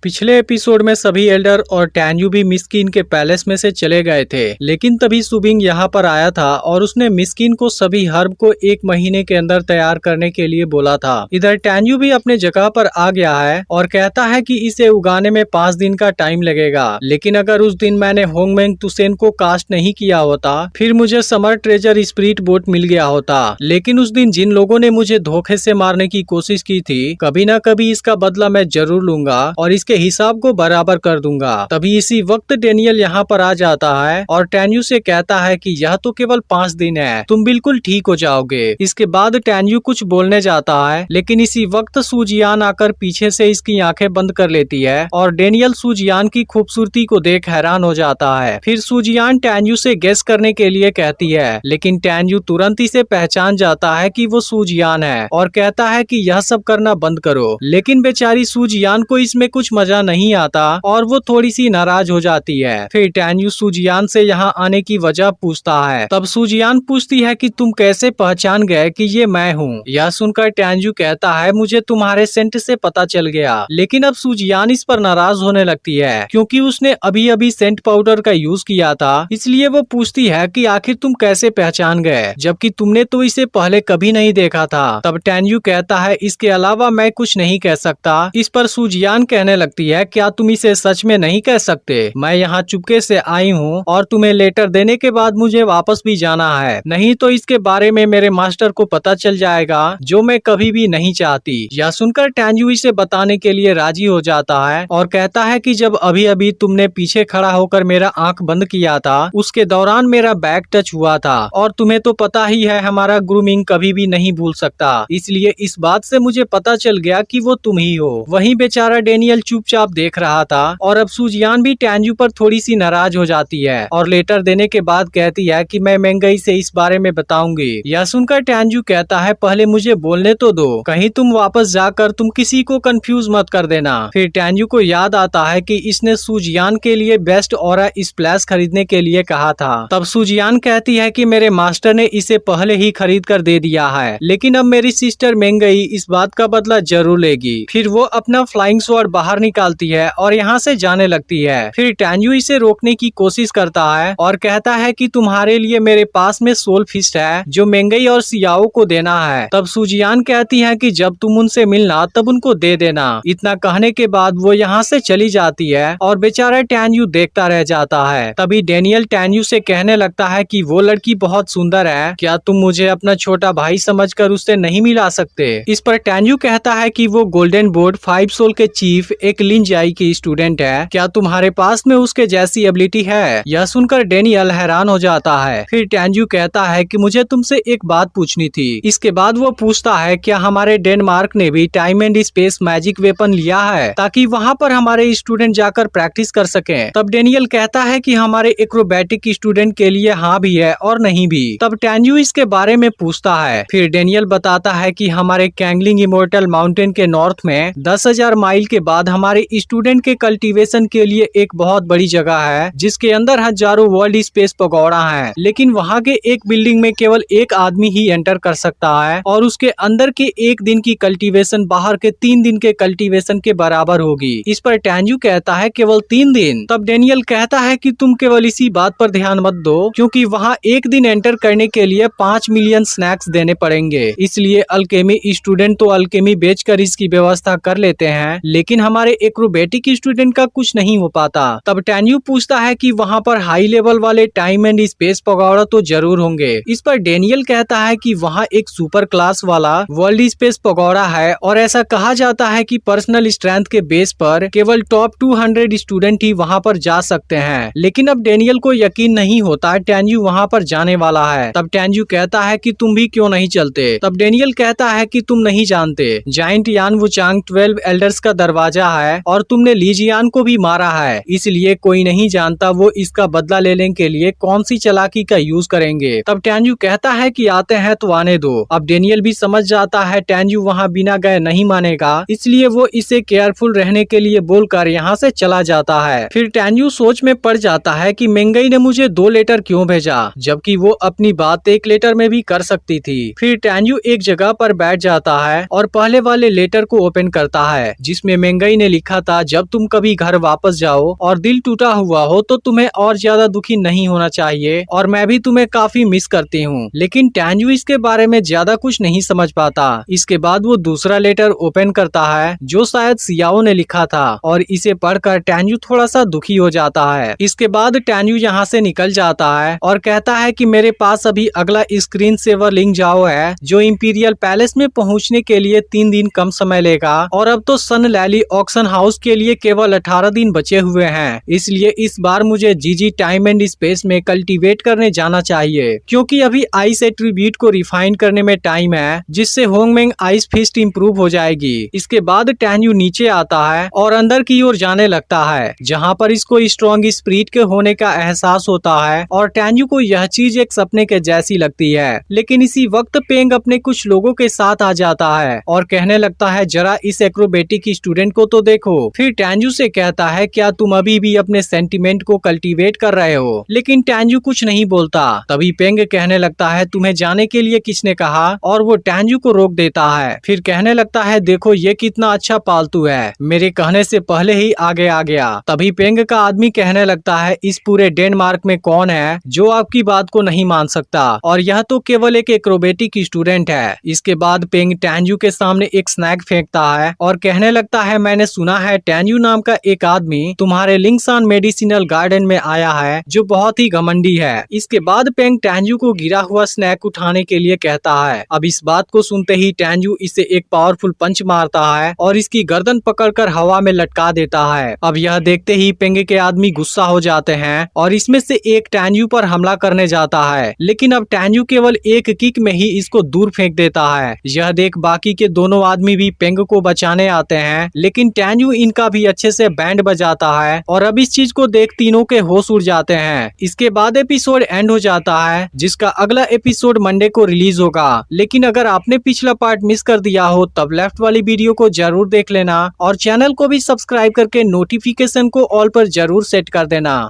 पिछले एपिसोड में सभी एल्डर और टैन्यू भी मिस्किन के पैलेस में से चले गए थे, लेकिन तभी सुबिंग यहाँ पर आया था और उसने मिस्किन को सभी हर्ब को 1 महीने के अंदर तैयार करने के लिए बोला था। इधर टैन्यू भी अपने जगह पर आ गया है और कहता है कि इसे उगाने में 5 दिन का टाइम लगेगा, लेकिन अगर उस दिन मैंने होंगमेंग तुसेन को कास्ट नहीं किया होता फिर मुझे समर ट्रेजर स्पिरिट बोट मिल गया होता। लेकिन उस दिन जिन लोगों ने मुझे धोखे से मारने की कोशिश की थी, कभी न कभी इसका बदला मैं जरूर लूंगा और इसके हिसाब को बराबर कर दूंगा। तभी इसी वक्त डेनियल यहाँ पर आ जाता है और टैन्यू से कहता है कि यह तो केवल 5 दिन है, तुम बिल्कुल ठीक हो जाओगे। इसके बाद टैन्यू कुछ बोलने जाता है, लेकिन इसी वक्त सूजियान आकर पीछे से इसकी आंखें बंद कर लेती है और डेनियल सूजियान की खूबसूरती को देख हैरान हो जाता है। फिर सूजियान टैन्यू से गेस करने के लिए कहती है, लेकिन टैन्यू तुरंत इसे पहचान जाता है कि वो सूजियान है और कहता है कि यह सब करना बंद करो। लेकिन बेचारी सूजियान को इसमें कुछ मजा नहीं आता और वो थोड़ी सी नाराज हो जाती है। फिर टैन्यू सूजियान से यहाँ आने की वजह पूछता है। तब सूजियान पूछती है कि तुम कैसे पहचान गए कि ये मैं हूँ। यह सुनकर टैन्यू कहता है, मुझे तुम्हारे सेंट से पता चल गया। लेकिन अब सूजियान इस पर नाराज होने लगती है क्योंकि उसने अभी अभी सेंट पाउडर का यूज किया था, इसलिए वो पूछती है कि आखिर तुम कैसे पहचान गए, जबकि तुमने तो इसे पहले कभी नहीं देखा था। तब टैन्यू कहता है, इसके अलावा मैं कुछ नहीं कह सकता। इस पर सूजियान कहने लगती है, क्या तुम इसे सच में नहीं कह सकते? मैं यहाँ चुपके से आई हूँ और तुम्हें लेटर देने के बाद मुझे वापस भी जाना है, नहीं तो इसके बारे में मेरे मास्टर को पता चल जाएगा, जो मैं कभी भी नहीं चाहती। यह सुनकर टैन्यू इसे बताने के लिए राजी हो जाता है और कहता है कि जब अभी अभी तुमने पीछे खड़ा होकर मेरा आंख बंद किया था, उसके दौरान मेरा बैग टच हुआ था और तुम्हें तो पता ही है हमारा ग्रूमिंग कभी भी नहीं भूल सकता, इसलिए इस बात से मुझे पता चल गया कि वो तुम ही हो। वहीं बेचारा डेनियल चुपचाप देख रहा था और अब सूजियान भी टैन्यू पर थोड़ी सी नाराज हो जाती है और लेटर देने के बाद कहती है कि मैं मेंगई से इस बारे में बताऊंगी। यह सुनकर टैन्यू कहता है, पहले मुझे बोलने तो दो, कहीं तुम वापस जाकर तुम किसी को कंफ्यूज मत कर देना। फिर टैन्यू को याद आता है कि इसने सूजियान के लिए बेस्ट ऑरा स्प्लैश खरीदने के लिए कहा था। तब सूजियान कहती है कि मेरे मास्टर ने इसे पहले ही खरीद कर दे दिया है, लेकिन अब मेरी सिस्टर मेंगई इस बात का बदला जरूर लेगी। फिर वो अपना फ्लाइंग स्वॉर्ड बाहर निकालती है और यहाँ से जाने लगती है। फिर टैन्यू इसे रोकने की कोशिश करता है और कहता है कि तुम्हारे लिए मेरे पास में सोल फिस्ट है जो मेंगई और सियाओ को देना है। तब सूजियान कहती है कि जब तुम उनसे मिलना तब उनको दे देना। इतना कहने के बाद वो यहाँ से चली जाती है और बेचारा टैन्यू देखता रह जाता है। तभी डेनियल टैन्यू से कहने लगता है कि वो लड़की बहुत सुंदर है, क्या तुम मुझे अपना छोटा भाई समझकर उससे नहीं मिला सकते? इस पर टैन्यू कहता है कि वो गोल्डन बोर्ड 5 सोल के चीफ एक लिन जाई की स्टूडेंट है, क्या तुम्हारे पास में उसके जैसी एबिलिटी है? यह सुनकर डेनियल हैरान हो जाता है। फिर टैन्यू कहता है कि मुझे तुमसे एक बात पूछनी थी। इसके बाद वो पूछता है, क्या हमारे डेनमार्क ने भी time and space magic weapon लिया है ताकि वहाँ पर हमारे स्टूडेंट जाकर प्रैक्टिस कर सकें? तब डेनियल कहता है कि हमारे एक्रोबैटिक स्टूडेंट के लिए हाँ भी है और नहीं भी। तब टैन्यू इसके बारे में पूछता है। फिर डेनियल बताता है कि हमारे कैंगलिंग इमोर्टल माउंटेन के नॉर्थ में 10,000 माइल के बाद हमारे स्टूडेंट के कल्टीवेशन के लिए एक बहुत बड़ी जगह है जिसके अंदर हजारों वर्ल्ड स्पेस पगोड़ा है, लेकिन वहाँ के एक बिल्डिंग में केवल एक आदमी ही एंटर कर सकता है और उसके अंदर के 1 दिन की कल्टीवेशन बाहर के 3 दिन के कल्टीवेशन के बराबर होगी। इस पर टैन्यू कहता है, केवल 3 दिन? तब डेनियल कहता है कि तुम केवल इसी बात पर ध्यान मत दो क्योंकि वहाँ 1 दिन एंटर करने के लिए 5 मिलियन स्नैक्स देने पड़ेंगे, इसलिए अल्केमी स्टूडेंट तो अल्केमी बेचकर इसकी व्यवस्था कर लेते हैं, लेकिन हमारे एक्रोबेटिक स्टूडेंट का कुछ नहीं हो पाता। तब टैन्यू पूछता है कि वहाँ पर हाई लेवल वाले टाइम एंड स्पेस पगोड़ा तो जरूर होंगे। इस पर डेनियल कहता है कि वहाँ एक सुपर क्लास वाला वर्ल्ड स्पेस पगोड़ा है और ऐसा कहा जाता है कि पर्सनल स्ट्रेंथ के बेस पर केवल टॉप 200 स्टूडेंट ही वहाँ पर जा सकते हैं। लेकिन अब डेनियल को यकीन नहीं होता टैन्यू वहाँ पर जाने वाला है। तब टैन्यू कहता है कि तुम भी क्यों नहीं चलते? तब डेनियल कहता है कि तुम नहीं जानते, जाइंट यान वुचांग 12 एल्डर्स का दरवाजा है और तुमने लीजियान को भी मारा है, इसलिए कोई नहीं जानता वो इसका बदला लेने के लिए कौन सी चालाकी का यूज करेंगे। तब टैन्यू कहता है कि आते हैं तो आने दो। अब डेनियल भी समझ जाता है टैन्यू वहाँ बिना गए नहीं मानेगा, इसलिए वो इसे केयरफुल रहने के लिए बोलकर यहाँ से चला जाता है। फिर टैन्यू सोच में पड़ जाता है कि मेंगई ने मुझे 2 लेटर क्यों भेजा, जबकि वो अपनी बात 1 लेटर में भी कर सकती थी। फिर टैन्यू एक जगह पर बैठ जाता है और पहले वाले लेटर को ओपन करता है जिसमें मेंगई ने ने लिखा था, जब तुम कभी घर वापस जाओ और दिल टूटा हुआ हो तो तुम्हें और ज्यादा दुखी नहीं होना चाहिए, और मैं भी तुम्हें काफी मिस करती हूँ। लेकिन टैन्यू इसके बारे में ज्यादा कुछ नहीं समझ पाता। इसके बाद वो दूसरा लेटर ओपन करता है जो शायद सियाओ ने लिखा था, और इसे पढ़कर टैन्यू थोड़ा सा दुखी हो जाता है। इसके बाद टैन्यू यहाँ से निकल जाता है और कहता है कि मेरे पास अभी अगला स्क्रीन सेवर लिंक जाओ है जो इंपीरियल पैलेस में पहुँचने के लिए 3 दिन कम समय लेगा, और अब तो सन लैली ऑक्शन हाउस के लिए केवल 18 दिन बचे हुए हैं। इसलिए इस बार मुझे जीजी टाइम एंड स्पेस में कल्टीवेट करने जाना चाहिए, क्योंकि अभी आइस एट्रीब्यूट को रिफाइन करने में टाइम है, जिससे होंगमेंग आइस फिस्ट इम्प्रूव हो जाएगी। इसके बाद टैन्यू नीचे आता है और अंदर की ओर जाने लगता है, जहाँ पर इसको स्ट्रॉन्ग स्पिरिट के होने का एहसास होता है, और टैन्यू को यह चीज एक सपने के जैसी लगती है। लेकिन इसी वक्त पेंग अपने कुछ लोगों के साथ आ जाता है और कहने लगता है, जरा इस एक्रोबेटिक स्टूडेंट को तो देखो। फिर टैन्यू से कहता है, क्या तुम अभी भी अपने सेंटिमेंट को कल्टीवेट कर रहे हो? लेकिन टैन्यू कुछ नहीं बोलता। तभी पेंग कहने लगता है, तुम्हें जाने के लिए किसने कहा? और वो टैन्यू को रोक देता है। फिर कहने लगता है, देखो ये कितना अच्छा पालतू है, मेरे कहने से पहले ही आगे आ गया। तभी पेंग का आदमी कहने लगता है, इस पूरे डेनमार्क में कौन है जो आपकी बात को नहीं मान सकता, और यह तो केवल एक एक्रोबेटिक स्टूडेंट है। इसके बाद पेंग टैन्यू के सामने एक स्नैक फेंकता है और कहने लगता है, मैंने सुना है टैन्यू नाम का एक आदमी तुम्हारे लिंगसान मेडिसिनल गार्डन में आया है जो बहुत ही घमंडी है। इसके बाद पेंग टैन्यू को गिरा हुआ स्नैक उठाने के लिए कहता है। अब इस बात को सुनते ही टैन्यू इसे एक पावरफुल पंच मारता है और इसकी गर्दन पकड़कर हवा में लटका देता है। अब यह देखते ही पेंग के आदमी गुस्सा हो जाते हैं और इसमें से एक टैन्यू पर हमला करने जाता है, लेकिन अब टैन्यू केवल एक किक में ही इसको दूर फेंक देता है। यह देख बाकी के दोनों आदमी भी पेंग को बचाने आते हैं, लेकिन टैन्यू इनका भी अच्छे से बैंड बजाता है, और अब इस चीज को देख तीनों के होश उड़ जाते हैं। इसके बाद एपिसोड एंड हो जाता है, जिसका अगला एपिसोड मंडे को रिलीज होगा। लेकिन अगर आपने पिछला पार्ट मिस कर दिया हो तब लेफ्ट वाली वीडियो को जरूर देख लेना, और चैनल को भी सब्सक्राइब करके नोटिफिकेशन को ऑल पर जरूर सेट कर देना।